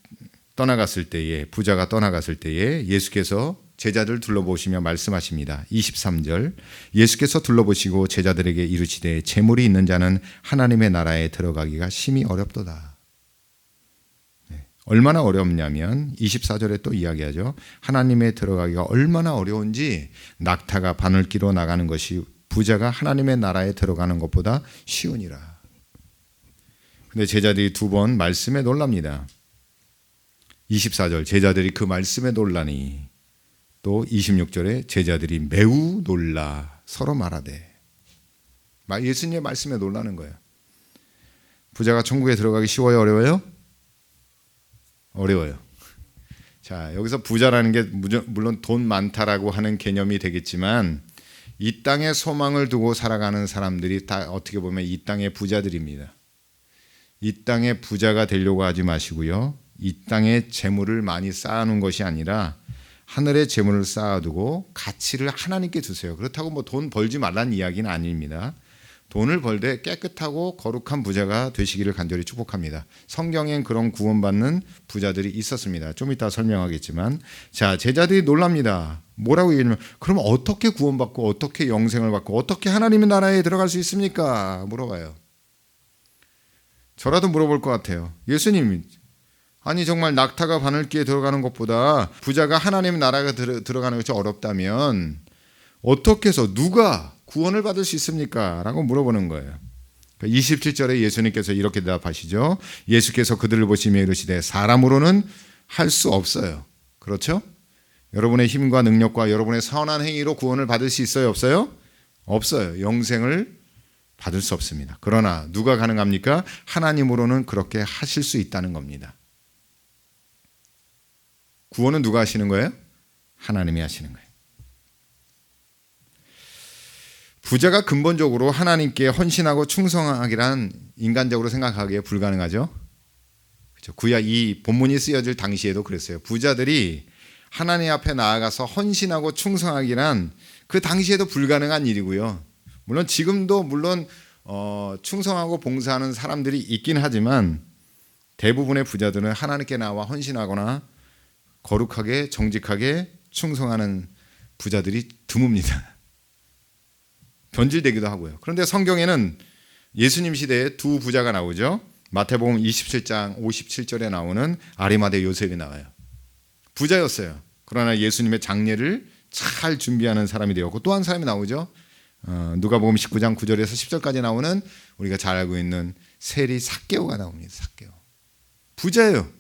떠나갔을 때에, 부자가 떠나갔을 때에 예수께서 제자들 둘러보시며 말씀하십니다. 23절, 예수께서 둘러보시고 제자들에게 이르시되 재물이 있는 자는 하나님의 나라에 들어가기가 심히 어렵도다. 얼마나 어렵냐면 24절에 또 이야기하죠. 하나님에 들어가기가 얼마나 어려운지 낙타가 바늘기로 나가는 것이 부자가 하나님의 나라에 들어가는 것보다 쉬우니라. 근데 제자들이 두 번 말씀에 놀랍니다. 24절 제자들이 그 말씀에 놀라니, 또 26절에 제자들이 매우 놀라 서로 말하되. 예수님의 말씀에 놀라는 거예요. 부자가 천국에 들어가기 쉬워요, 어려워요? 어려워요. 자, 여기서 부자라는 게 물론 돈 많다라고 하는 개념이 되겠지만 이 땅에 소망을 두고 살아가는 사람들이 다 어떻게 보면 이 땅의 부자들입니다. 이 땅의 부자가 되려고 하지 마시고요. 이 땅에 재물을 많이 쌓아놓은 것이 아니라 하늘의 재물을 쌓아두고 가치를 하나님께 주세요. 그렇다고 뭐 돈 벌지 말라는 이야기는 아닙니다. 돈을 벌되 깨끗하고 거룩한 부자가 되시기를 간절히 축복합니다. 성경엔 그런 구원받는 부자들이 있었습니다. 좀 이따 설명하겠지만, 자, 제자들이 놀랍니다. 뭐라고 얘기하냐면, 그럼 어떻게 구원받고 어떻게 영생을 받고 어떻게 하나님의 나라에 들어갈 수 있습니까? 물어봐요. 저라도 물어볼 것 같아요. 예수님, 아니 정말 낙타가 바늘기에 들어가는 것보다 부자가 하나님의 나라가 들어가는 것이 어렵다면 어떻게 해서 누가 구원을 받을 수 있습니까? 라고 물어보는 거예요. 27절에 예수님께서 이렇게 대답하시죠. 예수께서 그들을 보시며 이르시되 사람으로는 할 수 없어요. 그렇죠? 여러분의 힘과 능력과 여러분의 선한 행위로 구원을 받을 수 있어요? 없어요? 없어요. 영생을 받을 수 없습니다. 그러나 누가 가능합니까? 하나님으로는 그렇게 하실 수 있다는 겁니다. 구원은 누가 하시는 거예요? 하나님이 하시는 거예요. 부자가 근본적으로 하나님께 헌신하고 충성하기란 인간적으로 생각하기에 불가능하죠. 그렇죠? 구약 이 본문이 쓰여질 당시에도 그랬어요. 부자들이 하나님 앞에 나아가서 헌신하고 충성하기란 그 당시에도 불가능한 일이고요. 물론 지금도 충성하고 봉사하는 사람들이 있긴 하지만 대부분의 부자들은 하나님께 나와 헌신하거나 거룩하게 정직하게 충성하는 부자들이 드뭅니다. 변질되기도 하고요. 그런데 성경에는 예수님 시대에 두 부자가 나오죠. 마태복음 27장 57절에 나오는 아리마대 요셉이 나와요. 부자였어요. 그러나 예수님의 장례를 잘 준비하는 사람이 되었고 또 한 사람이 나오죠. 누가복음 19장 9절에서 10절까지 나오는 우리가 잘 알고 있는 세리 삭개오가 나옵니다. 삭개오. 부자예요.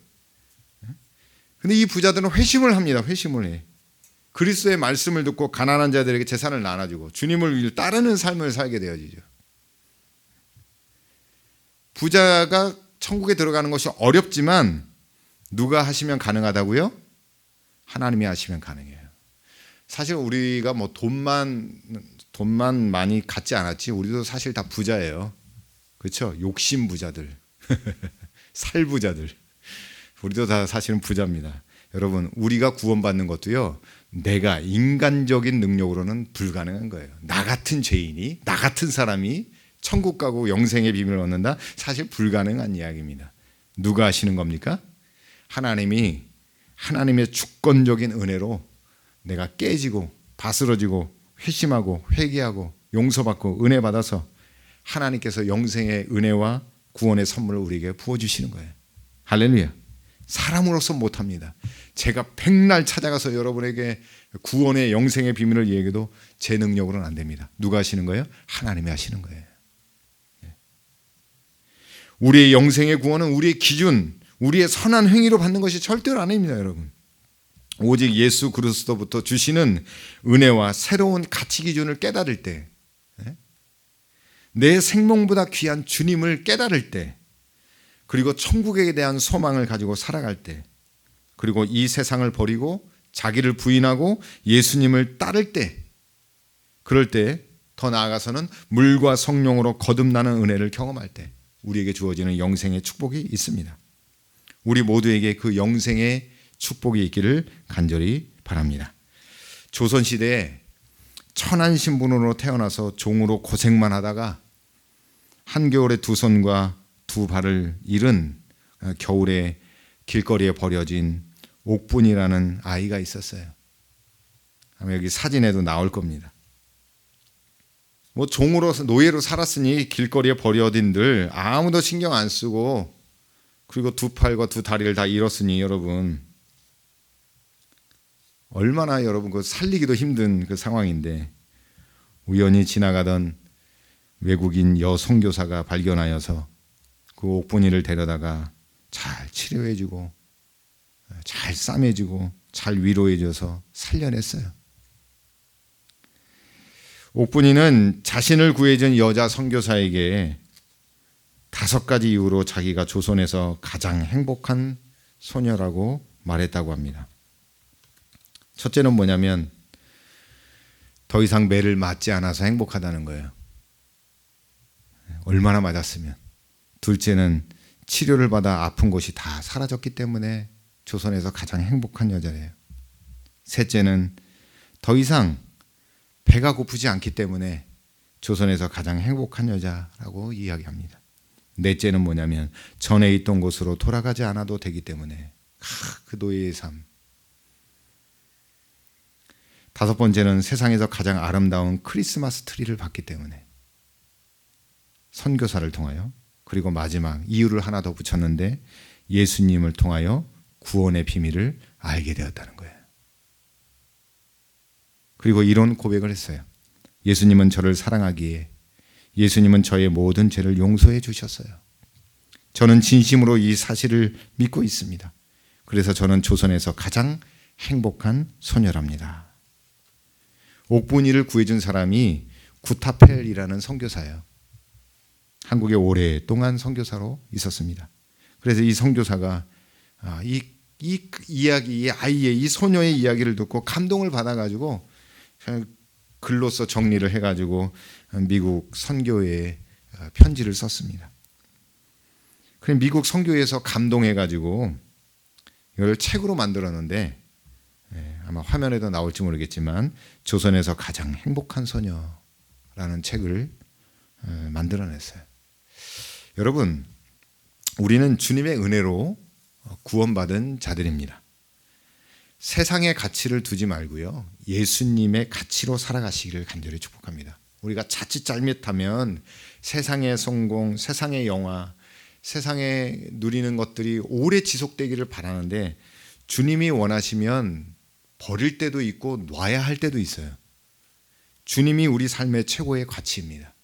근데 이 부자들은 회심을 합니다. 회심을 해. 그리스도의 말씀을 듣고 가난한 자들에게 재산을 나눠주고 주님을 따르는 삶을 살게 되어지죠. 부자가 천국에 들어가는 것이 어렵지만 누가 하시면 가능하다고요? 하나님이 하시면 가능해요. 사실 우리가 뭐 돈만 많이 갖지 않았지 우리도 사실 다 부자예요. 그렇죠? 욕심 부자들, 살 부자들. 우리도 다 사실은 부자입니다. 여러분, 우리가 구원받는 것도요. 내가 인간적인 능력으로는 불가능한 거예요. 나 같은 죄인이, 나 같은 사람이 천국 가고 영생의 비밀을 얻는다? 사실 불가능한 이야기입니다. 누가 하시는 겁니까? 하나님이 하나님의 주권적인 은혜로 내가 깨지고 바스러지고 회심하고 회개하고 용서받고 은혜 받아서 하나님께서 영생의 은혜와 구원의 선물을 우리에게 부어주시는 거예요. 할렐루야. 사람으로서 못합니다. 제가 백날 찾아가서 여러분에게 구원의 영생의 비밀을 얘기해도 제 능력으로는 안 됩니다. 누가 하시는 거예요? 하나님이 하시는 거예요. 우리의 영생의 구원은 우리의 기준, 우리의 선한 행위로 받는 것이 절대로 아닙니다, 여러분. 오직 예수 그리스도부터 주시는 은혜와 새로운 가치 기준을 깨달을 때, 내 생명보다 귀한 주님을 깨달을 때, 그리고 천국에 대한 소망을 가지고 살아갈 때, 그리고 이 세상을 버리고 자기를 부인하고 예수님을 따를 때, 그럴 때 더 나아가서는 물과 성령으로 거듭나는 은혜를 경험할 때 우리에게 주어지는 영생의 축복이 있습니다. 우리 모두에게 그 영생의 축복이 있기를 간절히 바랍니다. 조선시대에 천한 신분으로 태어나서 종으로 고생만 하다가 한겨울에 두 손과 두 발을 잃은 겨울에 길거리에 버려진 옥분이라는 아이가 있었어요. 아마 여기 사진에도 나올 겁니다. 뭐 종으로서 노예로 살았으니 길거리에 버려진들 아무도 신경 안 쓰고 그리고 두 팔과 두 다리를 다 잃었으니 여러분 얼마나 여러분 그 살리기도 힘든 그 상황인데 우연히 지나가던 외국인 여선교사가 발견하여서 그 옥분이를 데려다가 잘 치료해주고 잘 싸매주고 잘 위로해줘서 살려냈어요. 옥분이는 자신을 구해준 여자 선교사에게 5가지 이유로 자기가 조선에서 가장 행복한 소녀라고 말했다고 합니다. 첫째는 뭐냐면 더 이상 매를 맞지 않아서 행복하다는 거예요. 얼마나 맞았으면. 둘째는 치료를 받아 아픈 곳이 다 사라졌기 때문에 조선에서 가장 행복한 여자래요. 셋째는 더 이상 배가 고프지 않기 때문에 조선에서 가장 행복한 여자라고 이야기합니다. 넷째는 뭐냐면 전에 있던 곳으로 돌아가지 않아도 되기 때문에 그 노예의 삶. 다섯 번째는 세상에서 가장 아름다운 크리스마스 트리를 봤기 때문에 선교사를 통하여, 그리고 마지막 이유를 하나 더 붙였는데 예수님을 통하여 구원의 비밀을 알게 되었다는 거예요. 그리고 이런 고백을 했어요. 예수님은 저를 사랑하기에 예수님은 저의 모든 죄를 용서해 주셨어요. 저는 진심으로 이 사실을 믿고 있습니다. 그래서 저는 조선에서 가장 행복한 소녀랍니다. 옥분이를 구해준 사람이 구타펠이라는 선교사예요. 한국에 오랫동안 선교사로 있었습니다. 그래서 이 선교사가 이 이야기, 이 아이의, 이 소녀의 이야기를 듣고 감동을 받아가지고 글로써 정리를 해가지고 미국 선교회에 편지를 썼습니다. 그럼 미국 선교회에서 감동해가지고 이걸 책으로 만들었는데 아마 화면에도 나올지 모르겠지만 조선에서 가장 행복한 소녀라는 책을 만들어냈어요. 여러분, 우리는 주님의 은혜로 구원받은 자들입니다. 세상의 가치를 두지 말고요, 예수님의 가치로 살아가시기를 간절히 축복합니다. 우리가 자칫 잘못하면 세상의 성공, 세상의 영화, 세상에 누리는 것들이 오래 지속되기를 바라는데 주님이 원하시면 버릴 때도 있고 놔야 할 때도 있어요. 주님이 우리 삶의 최고의 가치입니다.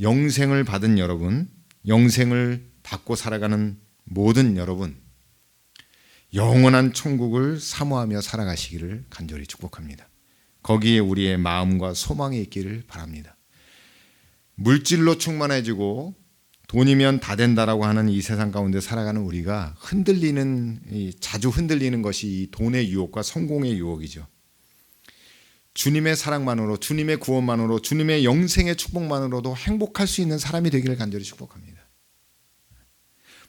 영생을 받은 여러분, 영생을 받고 살아가는 모든 여러분, 영원한 천국을 사모하며 살아가시기를 간절히 축복합니다. 거기에 우리의 마음과 소망이 있기를 바랍니다. 물질로 충만해지고 돈이면 다 된다라고 하는 이 세상 가운데 살아가는 우리가 자주 흔들리는 것이 이 돈의 유혹과 성공의 유혹이죠. 주님의 사랑만으로, 주님의 구원만으로, 주님의 영생의 축복만으로도 행복할 수 있는 사람이 되기를 간절히 축복합니다.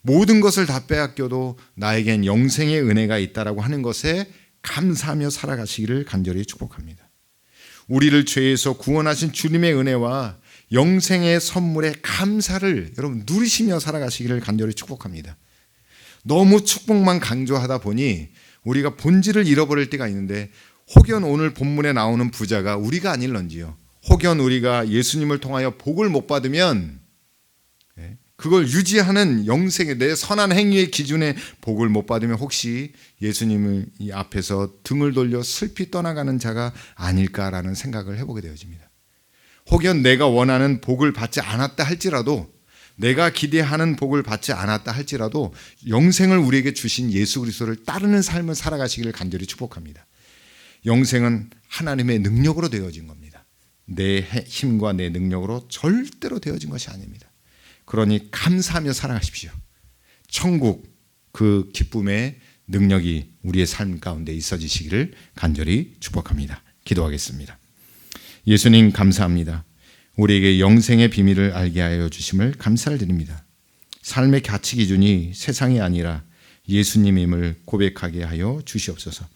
모든 것을 다 빼앗겨도 나에겐 영생의 은혜가 있다라고 하는 것에 감사하며 살아가시기를 간절히 축복합니다. 우리를 죄에서 구원하신 주님의 은혜와 영생의 선물에 감사를 여러분 누리시며 살아가시기를 간절히 축복합니다. 너무 축복만 강조하다 보니 우리가 본질을 잃어버릴 때가 있는데, 혹연 오늘 본문에 나오는 부자가 우리가 아닐런지요, 혹연 우리가 예수님을 통하여 복을 못 받으면 그걸 유지하는 영생의 내 선한 행위의 기준에 복을 못 받으면 혹시 예수님을 이 앞에서 등을 돌려 슬피 떠나가는 자가 아닐까라는 생각을 해보게 되어집니다. 혹연 내가 원하는 복을 받지 않았다 할지라도, 내가 기대하는 복을 받지 않았다 할지라도 영생을 우리에게 주신 예수 그리스도를 따르는 삶을 살아가시기를 간절히 축복합니다. 영생은 하나님의 능력으로 되어진 겁니다. 내 힘과 내 능력으로 절대로 되어진 것이 아닙니다. 그러니 감사하며 살아가십시오. 천국 그 기쁨의 능력이 우리의 삶 가운데 있어지시기를 간절히 축복합니다. 기도하겠습니다. 예수님 감사합니다. 우리에게 영생의 비밀을 알게 하여 주심을 감사를 드립니다. 삶의 가치 기준이 세상이 아니라 예수님임을 고백하게 하여 주시옵소서.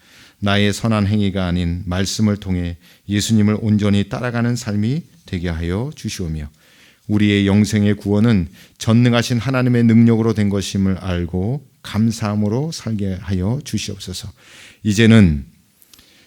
나의 선한 행위가 아닌 말씀을 통해 예수님을 온전히 따라가는 삶이 되게 하여 주시오며, 우리의 영생의 구원은 전능하신 하나님의 능력으로 된 것임을 알고 감사함으로 살게 하여 주시옵소서. 이제는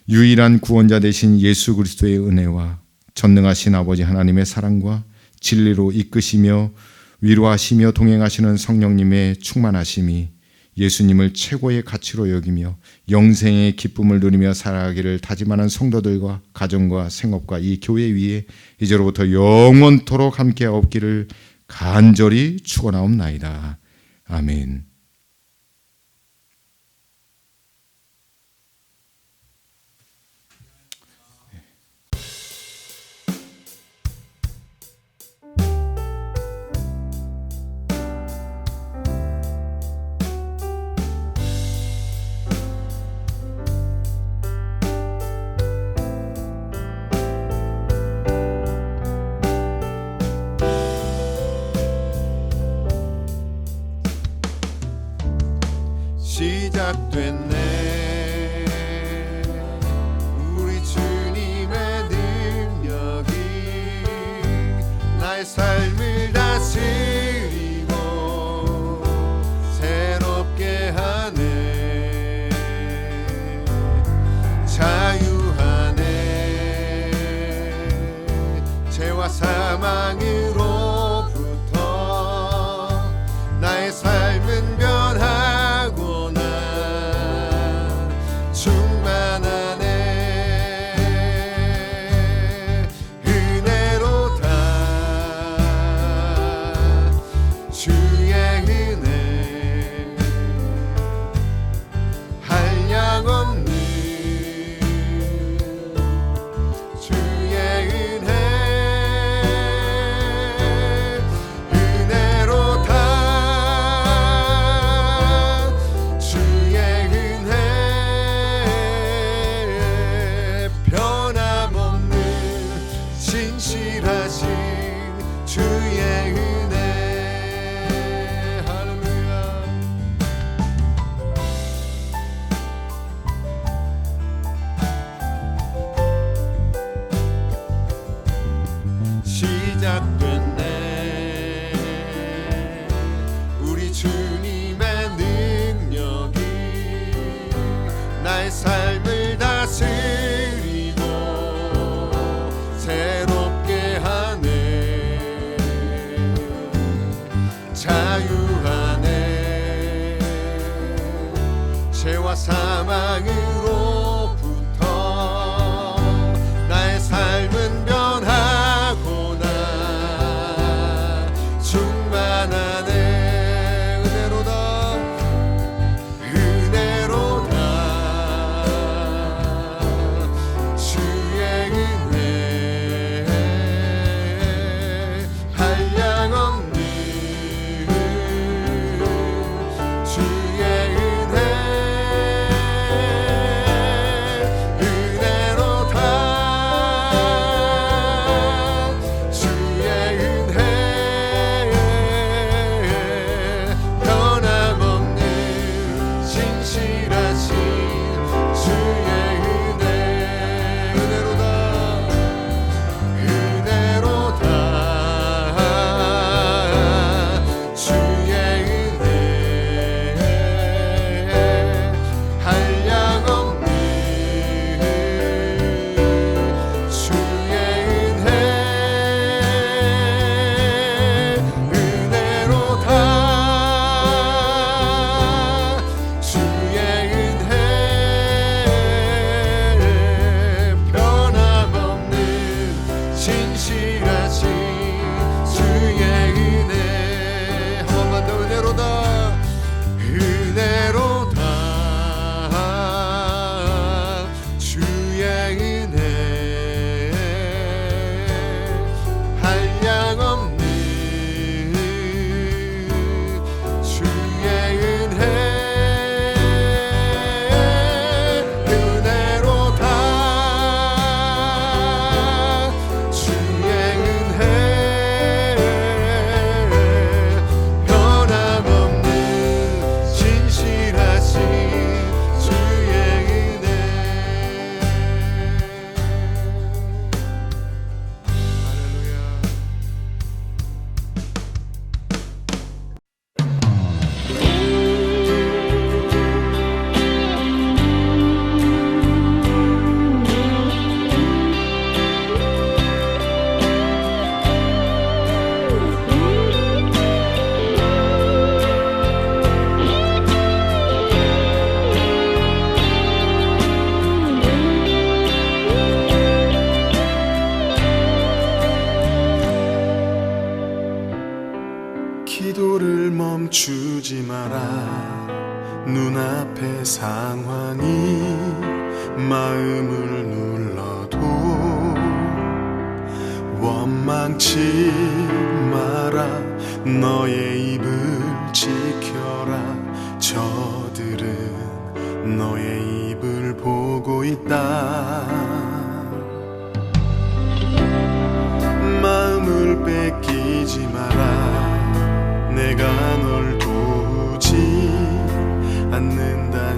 유일한 구원자 되신 예수 그리스도의 은혜와 전능하신 아버지 하나님의 사랑과 진리로 이끄시며 위로하시며 동행하시는 성령님의 충만하심이 예수님을 최고의 가치로 여기며 영생의 기쁨을 누리며 살아가기를 다짐하는 성도들과 가정과 생업과 이 교회 위에 이제로부터 영원토록 함께 없기를 간절히 축원하옵나이다. 아멘. 시작됐네. 우리 주님의 능력이 나의 삶을 다스리고 새롭게 하네. 자유하네. 죄와 사망으로부터 나의 삶은 변하구나. 충만하네. 은혜로다. 주의 은혜 한량없는 주의 은혜. 은혜로다. 주의 은혜 변함없는 진실하신 주의 은혜. 할렐루야. 시작됐네. 우리 주님의 능력이 나의 삶을 다스리고 새롭게 하네. 자유하네. 죄와 사망으로부터 나의 삶은 변하구나. 충만하네. 은혜로다. 은혜로다. 주의 은혜 한량없는 주의 은혜. 은혜로다. 주의 은혜 변함없는 진실하신 주의 은혜. 은혜로다. 은혜로다. 주의 은혜 한량없는 주의 은혜. 은혜로다. 주의 은혜 변함없는 진실하신 주의 은혜. 한 번만 더. 은혜로다. 은혜로다. 주의 은혜 한량없는 주의 은혜. 은혜로다. 주의 은혜 변함없는 진실하신 주의 은혜. 할렐루야. 기도를 멈추지 마라. 눈앞의 상황이 마음을 눌러도 원망치 마라. 너의 입을 지켜라. 저들은 너의 입을 보고 있다. 마음을 뺏기지 마라. 내가 널 도우지 않는다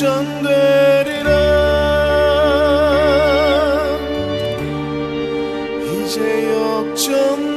역전되리라. 이제 역전